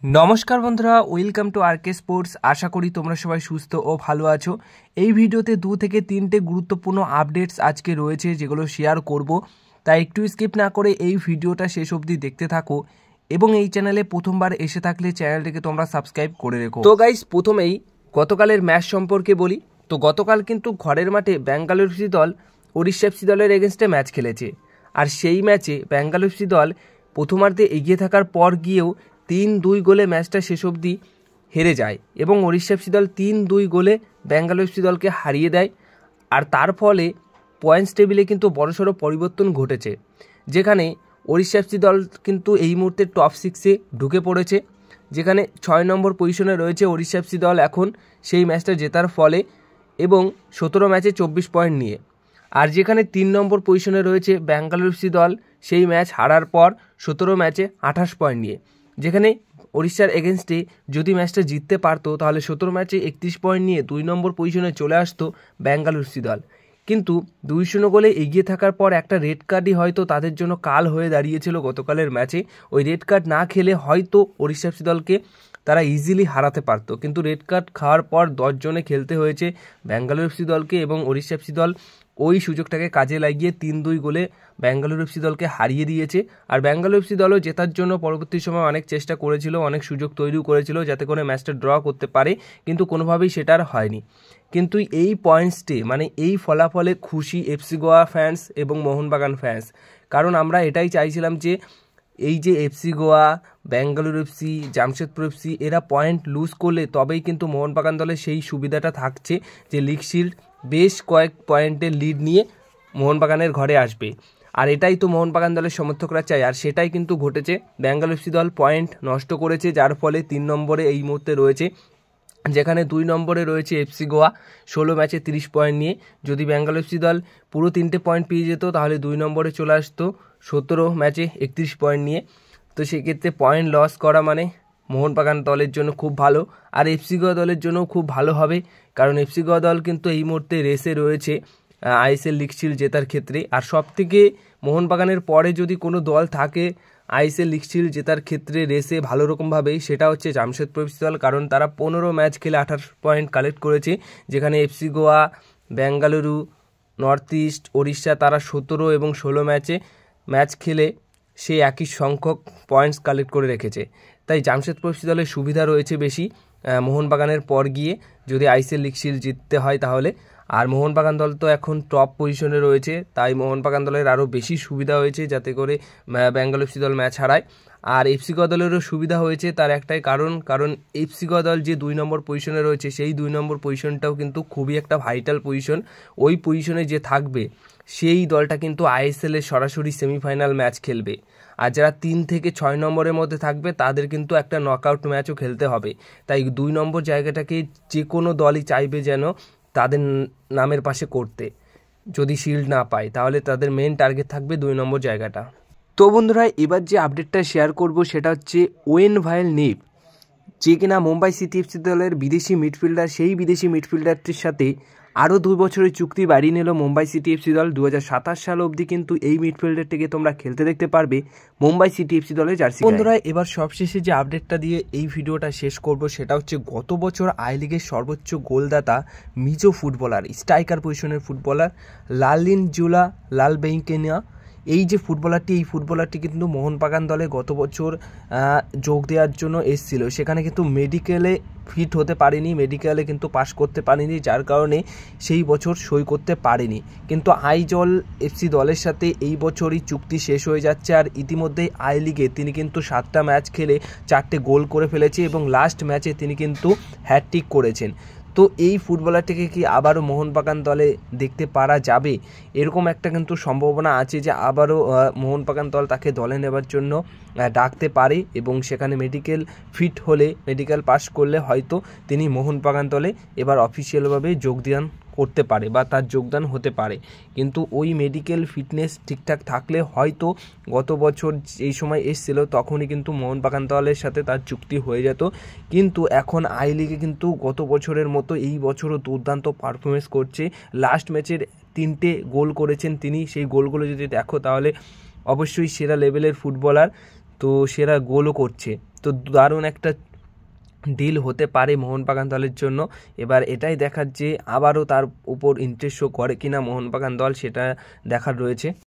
নমস্কার বন্ধুরা, welcome to আরকে sports. আশা করি তোমরা সবাই সুস্থ ও ভালো আছো। এই ভিডিওতে 2 থেকে 3টে গুরুত্বপূর্ণ আপডেটস আজকে রয়েছে যেগুলো শেয়ার করব, তাই একটু স্কিপ না করে এই ভিডিওটা শেষ অবধি দেখতে থাকো এবং এই চ্যানেলে প্রথমবার এসে থাকলে চ্যানেলটিকে তোমরা সাবস্ক্রাইব করে রেখো। তো গাইস, প্রথমেই গতকালের ম্যাচ সম্পর্কে বলি। তো গতকাল কিন্তু ঘরের মাঠে ব্যাঙ্গালোর এফসি দল ওড়িশা এফসি দলের এগেনস্টে ম্যাচ খেলেছে, আর সেই ম্যাচে ব্যাঙ্গালোর এফসি দল প্রথমার্ধে এগিয়ে থাকার পর গিয়েও 3-2 গোলে ম্যাচটা শেষ অবধি হেরে যায় এবং ওড়িশা এফসি দল 3-2 গোলে ব্যাঙ্গালোর এফসি দলকে হারিয়ে দেয়। আর তার ফলে পয়েন্টস টেবিলে কিন্তু বড়সড় পরিবর্তন ঘটেছে, যেখানে ওড়িশা এফসি দল কিন্তু এই মুহূর্তে টপ 6-এ ঢুকে পড়েছে, যেখানে 6 নম্বর পজিশনে রয়েছে ওড়িশা এফসি দল এখন সেই ম্যাচটা জেতার ফলে এবং 17 ম্যাচে 24 পয়েন্ট নিয়ে। আর যেখানে 3 নম্বর পজিশনে রয়েছে ব্যাঙ্গালোর এফসি দল সেই ম্যাচ হারার পর 17 ম্যাচে 28 পয়েন্ট নিয়ে, যেখানে ওড়িশার এগেনস্টে যদি ম্যাচটা জিততে পারতো তাহলে 17 ম্যাচে 31 পয়েন্ট নিয়ে 2 নম্বর পজিশনে চলে আসতো ব্যাঙ্গালোর এফসি দল। কিন্তু 2-0 গোলে এগিয়ে থাকার পর একটা রেড কার্ডই হয়তো তাদের জন্য কাল হয়ে দাঁড়িয়েছিল গতকালের ম্যাচে। ওই রেড কার্ড না খেলে হয়তো ওড়িশা এফসি দলকে তারা ইজিলি হারাতে পারতো, কিন্তু রেড কার্ড খাওয়ার পর 10 জনে খেলতে হয়েছে ব্যাঙ্গালোর এফসি দলকে এবং ওড়িশা এফসি দল ওই সুযোগটাকে কাজে লাগিয়ে 3-2 গোলে ব্যাঙ্গালোর এফসি দলকে হারিয়ে দিয়েছে। আর ব্যাঙ্গালোর এফসি দলও জেতার জন্য পরবর্তী সময় অনেক চেষ্টা করেছিল, অনেক সুযোগ তৈরিও করেছিল যাতে করে ম্যাচটা ড্র করতে পারে, কিন্তু কোনোভাবেই সেটা আর হয়নি। কিন্তু এই পয়েন্টসটি মানে এই ফলাফলে খুশি এফসি গোয়া ফ্যান্স এবং মোহনবাগান ফ্যান্স, কারণ আমরা এটাই চাইছিলাম যে এই যে FC Goa, Bangalore FC, Jamshedpur FC এরা পয়েন্ট লুজ করলে তবেই কিন্তু মোহনবাগান দলের সেই সুবিধাটা থাকছে যে লিগ শিল্ড বেশ কয়েক পয়েন্টের লিড নিয়ে মোহনবাগানের ঘরে আসবে। আর এটাই তো মোহনবাগান দলের সমর্থকরা চায়, আর সেটাই কিন্তু ঘটেছে। ব্যাঙ্গালোর এফসি দল পয়েন্ট নষ্ট করেছে, যার ফলে 3 নম্বরে এই মুহূর্তে রয়েছে, যেখানে 2 নম্বরে রয়েছে এফসি গোয়া 16 ম্যাচে 30 পয়েন্ট নিয়ে। যদি ব্যাঙ্গালোর এফসি দল পুরো 3টে পয়েন্ট পেয়ে যেত তাহলে 2 নম্বরে চলে আসতো 17 ম্যাচে 31 পয়েন্ট নিয়ে। তো সেক্ষেত্রে পয়েন্ট লস করা মানে মোহনবাগান দলের জন্য খুব ভালো, আর এফসি গোয়া দলের জন্যও খুব ভালো হবে, কারণ এফসি গোয়া দল কিন্তু এই মুহূর্তে রেসে রয়েছে আইএসএল লিগ শিল্ড জেতার ক্ষেত্রে। আর সবথেকে মোহনবাগানের পরে যদি কোনো দল থাকে আইএসএল লিগ শিল্ড জেতার ক্ষেত্রে রেসে ভালো রকমভাবেই, সেটা হচ্ছে জামশেদপুর এফসি দল, কারণ তারা 15 ম্যাচ খেলে 28 পয়েন্ট কালেক্ট করেছে, যেখানে FC Goa, Bengaluru, north east, Odisha তারা 17 এবং 16 ম্যাচ খেলে সেই একই সংখ্যক পয়েন্টস কালেক্ট করে রেখেছে। তাই জামশেদপুর এফসি দলের সুবিধা রয়েছে বেশি মোহনবাগানের পর গিয়ে যদি আইএসএল লিগ শিল্ড জিততে হয় তাহলে। আর মোহনবাগান দল তো এখন টপ পজিশনে রয়েছে, তাই মোহনবাগান দলের আরও বেশি সুবিধা হয়েছে যাতে করে ব্যাঙ্গালোর এফসি দল ম্যাচ হারায়। আর এফসি গোয়া দলেরও সুবিধা হয়েছে, তার একটাই কারণ এফসি গোয়া দল যে 2 নম্বর পজিশনে রয়েছে সেই 2 নম্বর পজিশনটাও কিন্তু খুবই একটা ভাইটাল পজিশন। ওই পজিশনে যে থাকবে সেই দলটা কিন্তু আইএসএলের সরাসরি সেমিফাইনাল ম্যাচ খেলবে, আর যারা 3 থেকে 6 নম্বরের মধ্যে থাকবে তাদের কিন্তু একটা নকআউট ম্যাচও খেলতে হবে। তাই 2 নম্বর জায়গাটাকে যে কোনো দলই চাইবে যেন তাদের নামের পাশে করতে, যদি শিল্ড না পায় তাহলে তাদের মেন টার্গেট থাকবে 2 নম্বর জায়গাটা। তো বন্ধুরা, এবার যে আপডেটটা শেয়ার করব সেটা হচ্ছে ওয়েন ভায়েল নিপ, যে কিনা মুম্বাই সিটি এফসি দলের বিদেশি মিডফিল্ডার। সেই বিদেশি মিডফিল্ডারটির সাথে আরও 2 বছরের চুক্তি বাড়িয়ে নিল মুম্বাই সিটি এফসি দল। 2027 সাল অবধি কিন্তু এই মিডফিল্ডারটিকে তোমরা খেলতে দেখতে পারবে মুম্বাই সিটি এফসি দলের জার্সি। বন্ধুরা, এবার সবশেষে যে আপডেটটা দিয়ে এই ভিডিওটা শেষ করব সেটা হচ্ছে গত বছর আই লিগের সর্বোচ্চ গোলদাতা মিজো ফুটবলার, স্ট্রাইকার পজিশনের ফুটবলার লালিন জুলা লালবেইকেনিয়া, এই যে ফুটবলারটি, এই ফুটবলারটি কিন্তু মোহনবাগান দলে গত বছর যোগ দেওয়ার জন্য এসেছিল, সেখানে কিন্তু মেডিকেলে ফিট হতে পারেনি, মেডিকেলে কিন্তু পাস করতে পারেনি, যার কারণে সেই বছর সই করতে পারেনি। কিন্তু আইজল এফসি দলের সাথে এই বছরই চুক্তি শেষ হয়ে যাচ্ছে, আর ইতিমধ্যেই আই লিগে তিনি কিন্তু 7টা ম্যাচ খেলে 4টে গোল করে ফেলেছে এবং লাস্ট ম্যাচে তিনি কিন্তু হ্যাটট্রিক করেছেন। তো এই ফুটবলারটিকে কি আবারও মোহনবাগান দলে দেখতে পারা যাবে? এরকম একটা কিন্তু সম্ভাবনা আছে যে আবারও মোহনবাগান দল তাকে দলে নেবার জন্য ডাকতে পারে এবং সেখানে মেডিকেল ফিট হলে, মেডিকেল পাস করলে হয়তো তিনি মোহনবাগান দলে এবার অফিসিয়ালভাবে যোগদান করতে পারে বা তার যোগদান হতে পারে। কিন্তু ওই মেডিকেল ফিটনেস ঠিকঠাক থাকলে হয়তো গত বছর যেই সময় এসেছিল তখনই কিন্তু মোহনবাগান দলের সাথে তার চুক্তি হয়ে যেত। কিন্তু এখন আই লিগে কিন্তু গত বছরের মতো এই বছরও দুর্দান্ত পারফরমেন্স করছে। লাস্ট ম্যাচের 3টে গোল করেছেন তিনি, সেই গোলগুলো যদি দেখো তাহলে অবশ্যই সেরা লেভেলের ফুটবলার, তো সেরা গোলও করছে। তো দারুণ একটা ডিল হতে পারে মোহনবাগান দলের জন্য। এবার এটাই দেখার যে আবারও তার উপর ইন্টারেস্ট শো করে কিনা মোহনবাগান দল, সেটা দেখার রয়েছে।